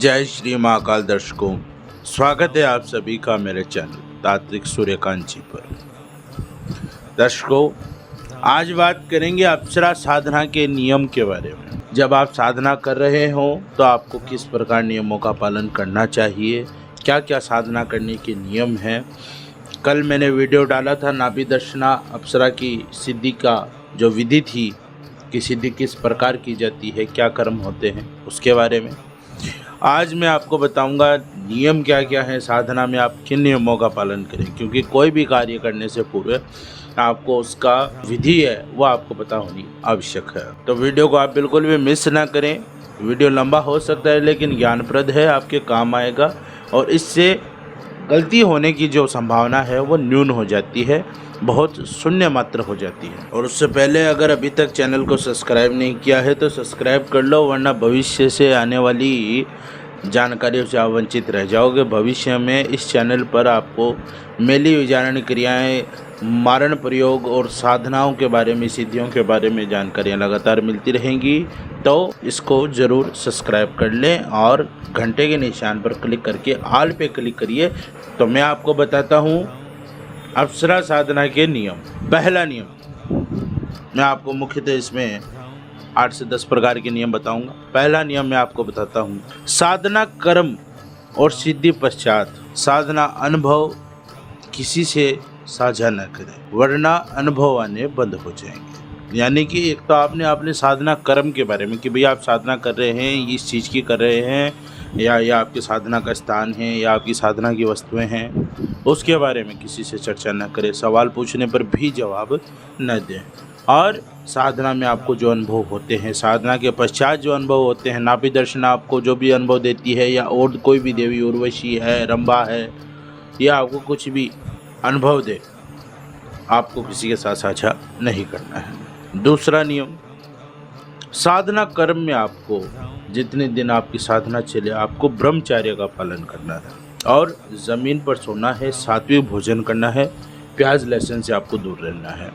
जय श्री महाकाल दर्शकों, स्वागत है आप सभी का मेरे चैनल तांत्रिक सूर्यकांत जी पर। दर्शकों, आज बात करेंगे अप्सरा साधना के नियम के बारे में। जब आप साधना कर रहे हो तो आपको किस प्रकार नियमों का पालन करना चाहिए, क्या क्या साधना करने के नियम हैं। कल मैंने वीडियो डाला था नाभि दर्शना अप्सरा की सिद्धि का जो विधि थी कि सिद्धि किस प्रकार की जाती है, क्या कर्म होते हैं, उसके बारे में। आज मैं आपको बताऊंगा नियम क्या क्या है साधना में, आप किन नियमों का पालन करें, क्योंकि कोई भी कार्य करने से पूर्व आपको उसका विधि है वो आपको पता होनी आवश्यक है। तो वीडियो को आप बिल्कुल भी मिस ना करें। वीडियो लंबा हो सकता है लेकिन ज्ञानप्रद है, आपके काम आएगा और इससे गलती होने की जो संभावना है वो न्यून हो जाती है, बहुत शून्य मात्र हो जाती है। और उससे पहले अगर अभी तक चैनल को सब्सक्राइब नहीं किया है तो सब्सक्राइब कर लो, वरना भविष्य से आने वाली जानकारियों से आप वंचित रह जाओगे। भविष्य में इस चैनल पर आपको मेली विचारण क्रियाएं, मारण प्रयोग और साधनाओं के बारे में, सिद्धियों के बारे में जानकारियां लगातार मिलती रहेंगी। तो इसको ज़रूर सब्सक्राइब कर लें और घंटे के निशान पर क्लिक करके ऑल पे क्लिक करिए। तो मैं आपको बताता हूँ अप्सरा साधना के नियम। पहला नियम, मैं आपको मुख्यतः इसमें 8 से 10 प्रकार के नियम बताऊंगा। पहला नियम मैं आपको बताता हूँ, साधना कर्म और सिद्धि पश्चात साधना अनुभव किसी से साझा न करें, वरना अनुभव आने बंद हो जाएंगे। यानी कि एक तो आपने अपने साधना कर्म के बारे में कि भाई आप साधना कर रहे हैं, इस चीज़ की कर रहे हैं, या आपकी साधना का स्थान है या आपकी साधना की वस्तुएं हैं, उसके बारे में किसी से चर्चा न करें। सवाल पूछने पर भी जवाब न दें। और साधना में आपको जो अनुभव होते हैं, साधना के पश्चात जो अनुभव होते हैं, नाभि दर्शना आपको जो भी अनुभव देती है, या और कोई भी देवी उर्वशी है, रंभा है, या आपको कुछ भी अनुभव दे, आपको किसी के साथ साझा नहीं करना है। दूसरा नियम, साधना कर्म में आपको जितने दिन आपकी साधना चले आपको ब्रह्मचर्य का पालन करना है और ज़मीन पर सोना है, सात्विक भोजन करना है, प्याज लहसुन से आपको दूर रहना है।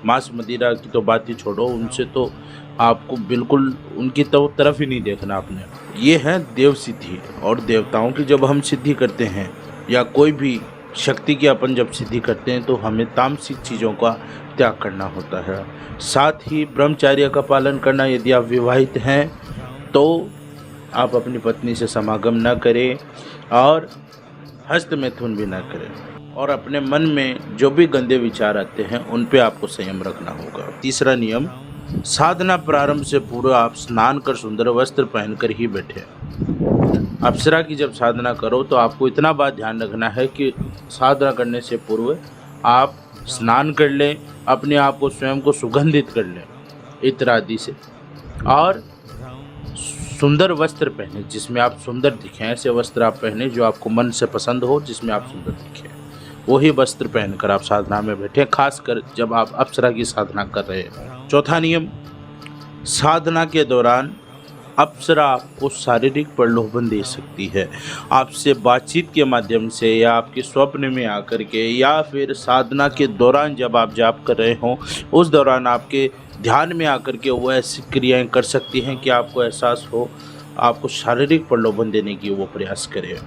मांस मदिरा की तो बात ही छोड़ो, उनसे तो आपको बिल्कुल उनकी तो तरफ ही नहीं देखना आपने। ये है देव सिद्धि, और देवताओं की जब हम सिद्धि करते हैं या कोई भी शक्ति की अपन जब सिद्धि करते हैं तो हमें तामसिक चीज़ों का त्याग करना होता है। साथ ही ब्रह्मचर्य का पालन करना। यदि आप विवाहित हैं तो आप अपनी पत्नी से समागम न करें और हस्त मैथुन भी न करें, और अपने मन में जो भी गंदे विचार आते हैं उन पे आपको संयम रखना होगा। तीसरा नियम, साधना प्रारंभ से पूर्व आप स्नान कर सुंदर वस्त्र पहनकर ही बैठे। अप्सरा की जब साधना करो तो आपको इतना बात ध्यान रखना है कि साधना करने से पूर्व आप स्नान कर लें, अपने आप को स्वयं को सुगंधित कर लें इत्र आदि से, और सुंदर वस्त्र पहने जिसमें आप सुंदर दिखें। ऐसे वस्त्र आप पहने जो आपको मन से पसंद हो, जिसमें आप सुंदर दिखें, वही वस्त्र पहनकर आप साधना में बैठे, खासकर जब आप अप्सरा की साधना कर रहे हैं। चौथा नियम, साधना के दौरान अप्सरा आपको शारीरिक प्रलोभन दे सकती है। आपसे बातचीत के माध्यम से, या आपके स्वप्न में आकर के, या फिर साधना के दौरान जब आप जाप कर रहे हों उस दौरान आपके ध्यान में आकर के वो ऐसी क्रियाएं कर सकती हैं कि आपको एहसास हो, आपको शारीरिक प्रलोभन देने की वो प्रयास करे।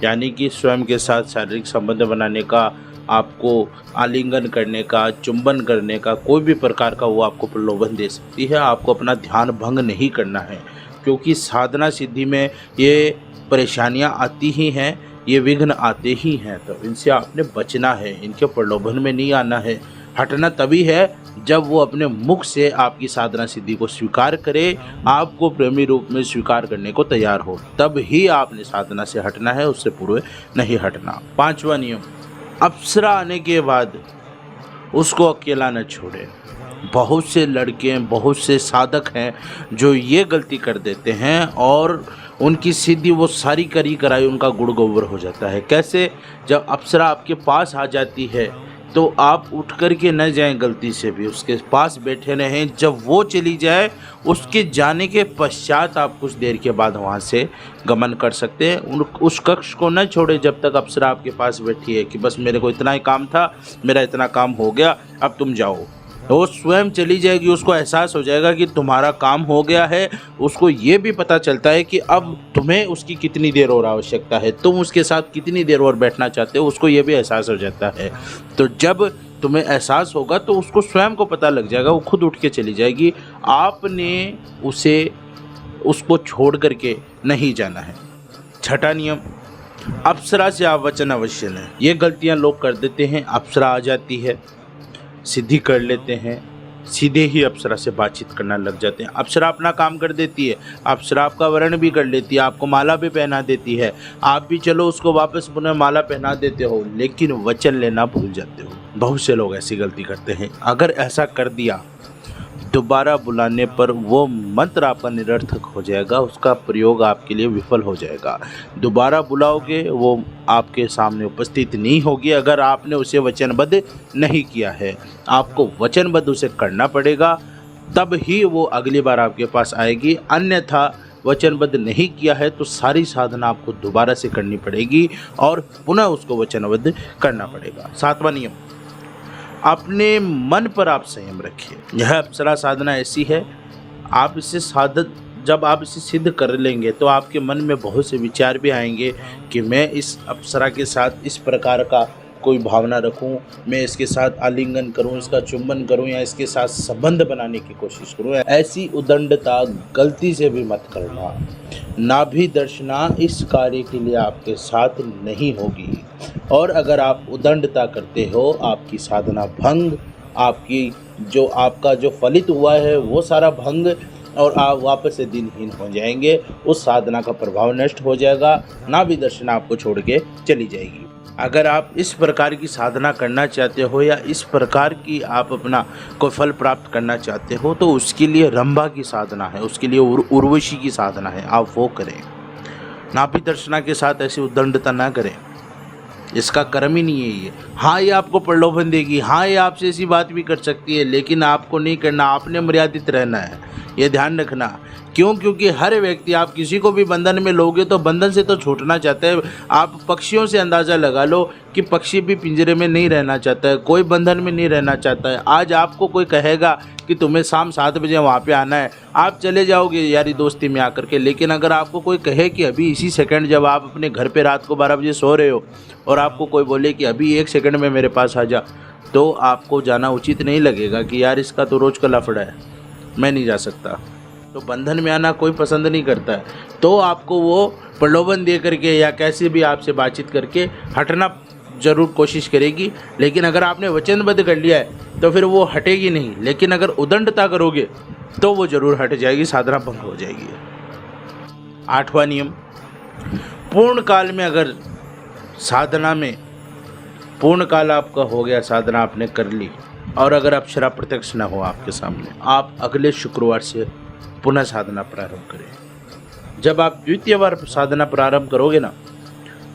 यानी कि स्वयं के साथ शारीरिक संबंध बनाने का, आपको आलिंगन करने का, चुंबन करने का, कोई भी प्रकार का वो आपको प्रलोभन दे सकती है। आपको अपना ध्यान भंग नहीं करना है, क्योंकि साधना सिद्धि में ये परेशानियां आती ही हैं, ये विघ्न आते ही हैं। तो इनसे आपने बचना है, इनके प्रलोभन में नहीं आना है। हटना तभी है जब वो अपने मुख से आपकी साधना सिद्धि को स्वीकार करे, आपको प्रेमी रूप में स्वीकार करने को तैयार हो, तब ही आपने साधना से हटना है, उससे पूर्व नहीं हटना। पांचवा नियम, अप्सरा आने के बाद उसको अकेला न छोड़े। बहुत से लड़के, बहुत से साधक हैं जो ये गलती कर देते हैं और उनकी सिद्धि वो सारी करी कराई उनका गुड़ गोबर हो जाता है। कैसे? जब अप्सरा आपके पास आ जाती है तो आप उठ कर के न जाएं, गलती से भी उसके पास बैठे रहें। जब वो चली जाए, उसके जाने के पश्चात आप कुछ देर के बाद वहाँ से गमन कर सकते हैं। उस कक्ष को न छोड़े जब तक अप्सरा आपके पास बैठी है कि बस मेरे को इतना ही काम था, मेरा इतना काम हो गया, अब तुम जाओ। वो स्वयं चली जाएगी, उसको एहसास हो जाएगा कि तुम्हारा काम हो गया है। उसको ये भी पता चलता है कि अब तुम्हें उसकी कितनी देर और आवश्यकता है, तुम उसके साथ कितनी देर और बैठना चाहते हो, उसको ये भी एहसास हो जाता है। तो जब तुम्हें एहसास होगा तो उसको स्वयं को पता लग जाएगा, वो खुद उठ के चली जाएगी। आपने उसको छोड़ करके नहीं जाना है। छठा नियम, अप्सरा से आप वचन अवश्य लें। ये गलतियां लोग कर देते हैं, अप्सरा आ जाती है, सिद्धि कर लेते हैं, सीधे ही अप्सरा से बातचीत करना लग जाते हैं। अप्सरा अपना काम कर देती है, अप्सरा आपका वर्ण भी कर लेती है, आपको माला भी पहना देती है, आप भी चलो उसको वापस पुनः माला पहना देते हो, लेकिन वचन लेना भूल जाते हो। बहुत से लोग ऐसी गलती करते हैं। अगर ऐसा कर दिया, दोबारा बुलाने पर वो मंत्र आपका निरर्थक हो जाएगा, उसका प्रयोग आपके लिए विफल हो जाएगा। दोबारा बुलाओगे वो आपके सामने उपस्थित नहीं होगी अगर आपने उसे वचनबद्ध नहीं किया है। आपको वचनबद्ध उसे करना पड़ेगा, तब ही वो अगली बार आपके पास आएगी। अन्यथा वचनबद्ध नहीं किया है तो सारी साधना आपको दोबारा से करनी पड़ेगी और पुनः उसको वचनबद्ध करना पड़ेगा। सातवां नियम, अपने मन पर आप संयम रखिए। यह अप्सरा साधना ऐसी है, आप इसे जब आप इसे सिद्ध कर लेंगे तो आपके मन में बहुत से विचार भी आएंगे कि मैं इस अप्सरा के साथ इस प्रकार का कोई भावना रखूं, मैं इसके साथ आलिंगन करूं, इसका चुंबन करूं या इसके साथ संबंध बनाने की कोशिश करूं। ऐसी उदंडता गलती से भी मत करना। नाभि दर्शना इस कार्य के लिए आपके साथ नहीं होगी, और अगर आप उदंडता करते हो आपकी साधना भंग, आपका जो फलित हुआ है वो सारा भंग, और आप वापस से दिनहीन हो जाएंगे। उस साधना का प्रभाव नष्ट हो जाएगा, नाभि दर्शना आपको छोड़ के चली जाएगी। अगर आप इस प्रकार की साधना करना चाहते हो या इस प्रकार की आप अपना कोई फल प्राप्त करना चाहते हो तो उसके लिए रंभा की साधना है, उसके लिए उर्वशी की साधना है, आप वो करें। नाभि दर्शना के साथ ऐसी उद्दंडता ना करें, इसका कर्म ही नहीं है ये। हाँ, ये आपको प्रलोभन देगी, हाँ ये आपसे ऐसी बात भी कर सकती है, लेकिन आपको नहीं करना, आपने मर्यादित रहना है, ये ध्यान रखना। क्यों? क्योंकि हर व्यक्ति, आप किसी को भी बंधन में लोगे तो बंधन से तो छूटना चाहता है। आप पक्षियों से अंदाज़ा लगा लो कि पक्षी भी पिंजरे में नहीं रहना चाहता है, कोई बंधन में नहीं रहना चाहता है। आज आपको कोई कहेगा कि तुम्हें शाम 7 बजे वहाँ पे आना है, आप चले जाओगे यारी दोस्ती में आकर के। लेकिन अगर आपको कोई कहे कि अभी इसी सेकंड, जब आप अपने घर पे रात को 12 बजे सो रहे हो और आपको कोई बोले कि अभी 1 सेकंड में मेरे पास आ जा, तो आपको जाना उचित नहीं लगेगा कि यार इसका तो रोज़ का लफड़ा है, मैं नहीं जा सकता। तो बंधन में आना कोई पसंद नहीं करता है, तो आपको वो प्रलोभन दे करके या कैसे भी आपसे बातचीत करके हटना ज़रूर कोशिश करेगी। लेकिन अगर आपने वचनबद्ध कर लिया है तो फिर वो हटेगी नहीं, लेकिन अगर उदंडता करोगे तो वो ज़रूर हट जाएगी, साधना भंग हो जाएगी। 8वां नियम, पूर्ण काल में अगर साधना में पूर्ण काल आपका हो गया, साधना आपने कर ली, और अगर अप्सरा प्रत्यक्ष न हो आपके सामने, आप अगले शुक्रवार से पुनः साधना प्रारंभ करें। जब आप द्वितीय बार साधना प्रारंभ करोगे ना,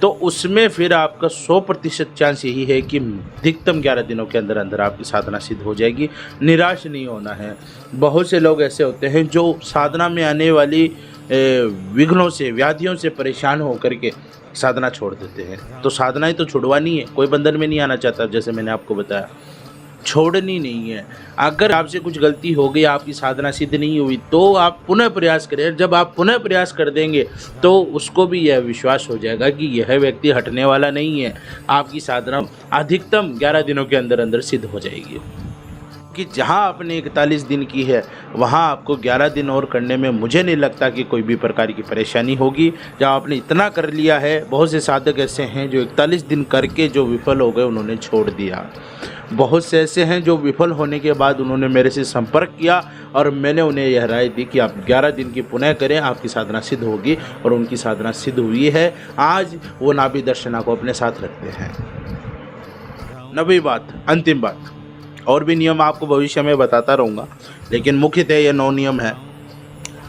तो उसमें फिर आपका 100% चांस यही है कि अधिकतम 11 दिनों के अंदर अंदर आपकी साधना सिद्ध हो जाएगी। निराश नहीं होना है। बहुत से लोग ऐसे होते हैं जो साधना में आने वाली विघ्नों से, व्याधियों से परेशान होकर के साधना छोड़ देते हैं। तो साधना ही तो छुड़वानी है, कोई बंधन में नहीं आना चाहता। जैसे मैंने आपको बताया, छोड़नी नहीं है। अगर आपसे कुछ गलती हो गई, आपकी साधना सिद्ध नहीं हुई, तो आप पुनः प्रयास करें। जब आप पुनः प्रयास कर देंगे तो उसको भी यह विश्वास हो जाएगा कि यह व्यक्ति हटने वाला नहीं है। आपकी साधना अधिकतम 11 दिनों के अंदर अंदर सिद्ध हो जाएगी। कि जहां आपने 41 दिन की है, वहां आपको 11 दिन और करने में मुझे नहीं लगता कि कोई भी प्रकार की परेशानी होगी। जब आपने इतना कर लिया है, बहुत से साधक ऐसे हैं जो 41 दिन करके जो विफल हो गए, उन्होंने छोड़ दिया। बहुत से ऐसे हैं जो विफल होने के बाद उन्होंने मेरे से संपर्क किया और मैंने उन्हें यह राय दी कि आप 11 दिन की पुनः करें, आपकी साधना सिद्ध होगी, और उनकी साधना सिद्ध हुई है। आज वो नाभि दर्शना को अपने साथ रखते हैं। 9वीं बात, अंतिम बात, और भी नियम आपको भविष्य में बताता रहूँगा, लेकिन मुख्यतः ये 9 नियम है।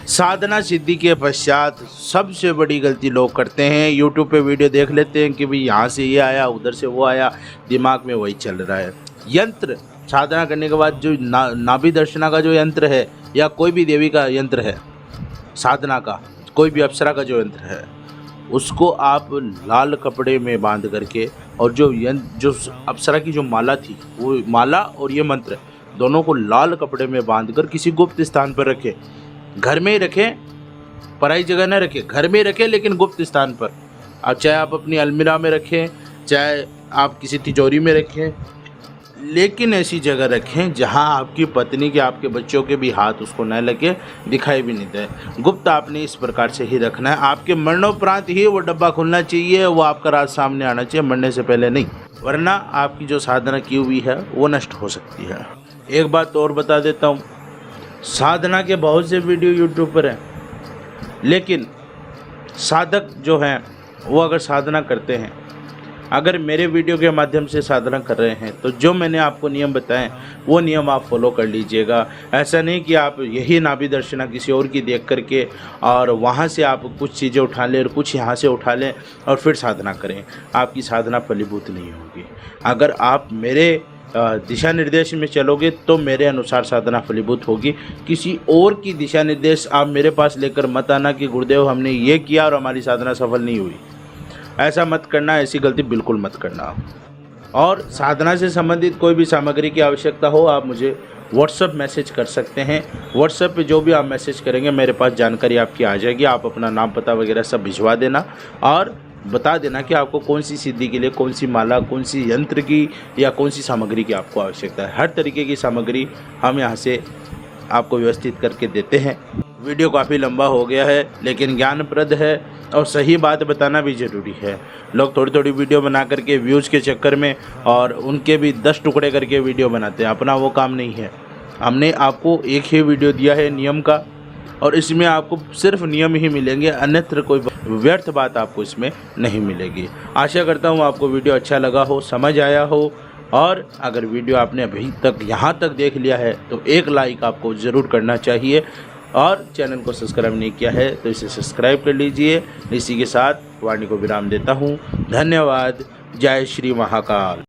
साधना सिद्धि के पश्चात सबसे बड़ी गलती लोग करते हैं, यूट्यूब पे वीडियो देख लेते हैं कि भाई यहाँ से ये आया, उधर से वो आया, दिमाग में वही चल रहा है। यंत्र साधना करने के बाद जो नाभि दर्शना का जो यंत्र है, या कोई भी देवी का यंत्र है, साधना का कोई भी अप्सरा का जो यंत्र है, उसको आप लाल कपड़े में बांध करके, और जो अप्सरा की जो माला थी, वो माला और ये मंत्र दोनों को लाल कपड़े में बांधकर किसी गुप्त स्थान पर रखें। घर में ही रखें, पराई जगह न रखें, घर में ही रखें लेकिन गुप्त स्थान पर। अब चाहे आप अपनी अलमीरा में रखें, चाहे आप किसी तिजोरी में रखें, लेकिन ऐसी जगह रखें जहां आपकी पत्नी के, आपके बच्चों के भी हाथ उसको न लगे, दिखाई भी नहीं दे। गुप्त आपने इस प्रकार से ही रखना है। आपके मरणोपरांत ही वो डब्बा खुलना चाहिए, वो आपका राज सामने आना चाहिए, मरने से पहले नहीं, वरना आपकी जो साधना की हुई है वो नष्ट हो सकती है। एक बात और बता देता हूँ, साधना के बहुत से वीडियो यूट्यूब पर हैं, लेकिन साधक जो हैं वो अगर साधना करते हैं, अगर मेरे वीडियो के माध्यम से साधना कर रहे हैं, तो जो मैंने आपको नियम बताएं वो नियम आप फॉलो कर लीजिएगा। ऐसा नहीं कि आप यही नाभि दर्शना किसी और की देख करके और वहाँ से आप कुछ चीज़ें उठा लें और कुछ यहाँ से उठा लें और फिर साधना करें। आपकी साधना फलीभूत नहीं होगी। अगर आप मेरे दिशा निर्देश में चलोगे तो मेरे अनुसार साधना फलीभूत होगी। किसी और की दिशा निर्देश आप मेरे पास लेकर मत आना कि गुरुदेव हमने ये किया और हमारी साधना सफल नहीं हुई। ऐसा मत करना, ऐसी गलती बिल्कुल मत करना। और साधना से संबंधित कोई भी सामग्री की आवश्यकता हो, आप मुझे व्हाट्सएप मैसेज कर सकते हैं। व्हाट्सएप पे जो भी आप मैसेज करेंगे मेरे पास जानकारी आपकी आ जाएगी। आप अपना नाम पता वगैरह सब भिजवा देना और बता देना कि आपको कौन सी सिद्धि के लिए कौन सी माला, कौन सी यंत्र की या कौन सी सामग्री की आपको आवश्यकता है। हर तरीके की सामग्री हम यहाँ से आपको व्यवस्थित करके देते हैं। वीडियो काफ़ी लंबा हो गया है लेकिन ज्ञानप्रद है और सही बात बताना भी ज़रूरी है। लोग थोड़ी थोड़ी वीडियो बना करके व्यूज़ के चक्कर में और उनके भी 10 टुकड़े करके वीडियो बनाते हैं, अपना वो काम नहीं है। हमने आपको एक ही वीडियो दिया है नियम का और इसमें आपको सिर्फ नियम ही मिलेंगे, अन्यत्र कोई व्यर्थ बात आपको इसमें नहीं मिलेगी। आशा करता हूँ आपको वीडियो अच्छा लगा हो, समझ आया हो, और अगर वीडियो आपने अभी तक यहाँ तक देख लिया है तो एक लाइक आपको ज़रूर करना चाहिए और चैनल को सब्सक्राइब नहीं किया है तो इसे सब्सक्राइब कर लीजिए। इसी के साथ वाणी को विराम देता हूँ। धन्यवाद। जय श्री महाकाल।